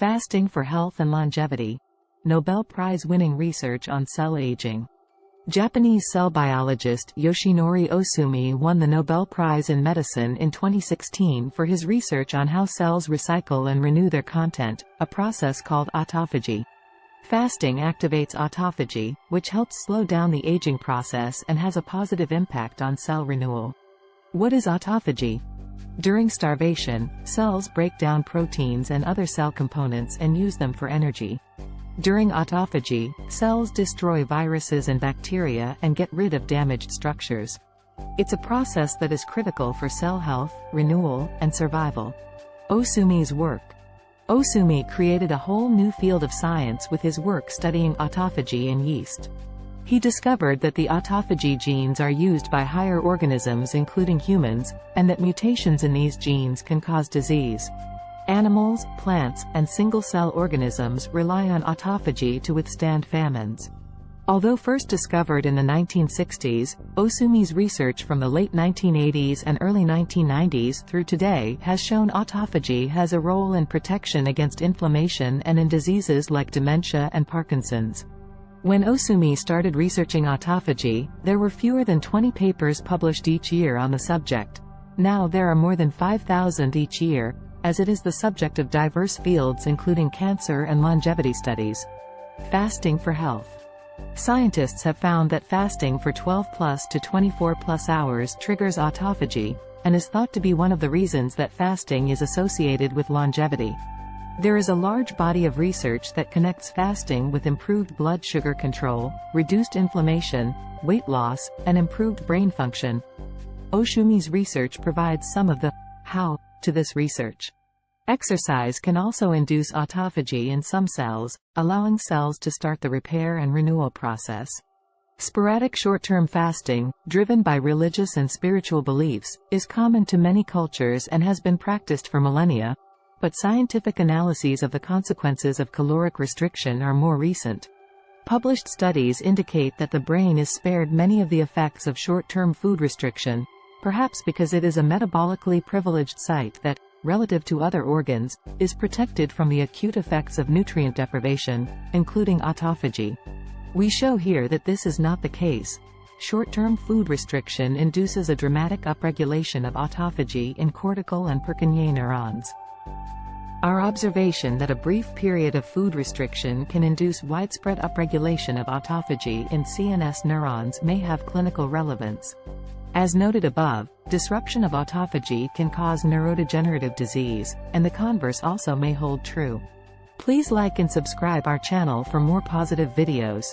Fasting for health and longevity. Nobel Prize winning research on cell aging. Japanese cell biologist Yoshinori Ohsumi won the Nobel Prize in Medicine in 2016 for his research on how cells recycle and renew their content, a process called autophagy. Fasting activates autophagy, which helps slow down the aging process and has a positive impact on cell renewal. What is autophagy? During starvation, cells break down proteins and other cell components and use them for energy. During autophagy, cells destroy viruses and bacteria and get rid of damaged structures. It's a process that is critical for cell health, renewal, and survival. Ohsumi's work. Ohsumi created a whole new field of science with his work studying autophagy in yeast. He discovered that the autophagy genes are used by higher organisms including humans, and that mutations in these genes can cause disease. Animals, plants, and single-cell organisms rely on autophagy to withstand famines. Although first discovered in the 1960s, Ohsumi's research from the late 1980s and early 1990s through today has shown autophagy has a role in protection against inflammation and in diseases like dementia and Parkinson's. When Ohsumi started researching autophagy, there were fewer than 20 papers published each year on the subject. Now there are more than 5,000 each year, as it is the subject of diverse fields including cancer and longevity studies. Fasting for health. Scientists have found that fasting for 12+ to 24+ hours triggers autophagy, and is thought to be one of the reasons that fasting is associated with longevity. There is a large body of research that connects fasting with improved blood sugar control, reduced inflammation, weight loss, and improved brain function. Ohsumi's research provides some of the how to this research. Exercise can also induce autophagy in some cells, allowing cells to start the repair and renewal process. Sporadic short-term fasting, driven by religious and spiritual beliefs, is common to many cultures and has been practiced for millennia, but scientific analyses of the consequences of caloric restriction are more recent. Published studies indicate that the brain is spared many of the effects of short-term food restriction, perhaps because it is a metabolically privileged site that, relative to other organs, is protected from the acute effects of nutrient deprivation, including autophagy. We show here that this is not the case. Short-term food restriction induces a dramatic upregulation of autophagy in cortical and Purkinje neurons. Our observation that a brief period of food restriction can induce widespread upregulation of autophagy in CNS neurons may have clinical relevance. As noted above, disruption of autophagy can cause neurodegenerative disease, and the converse also may hold true. Please like and subscribe our channel for more positive videos.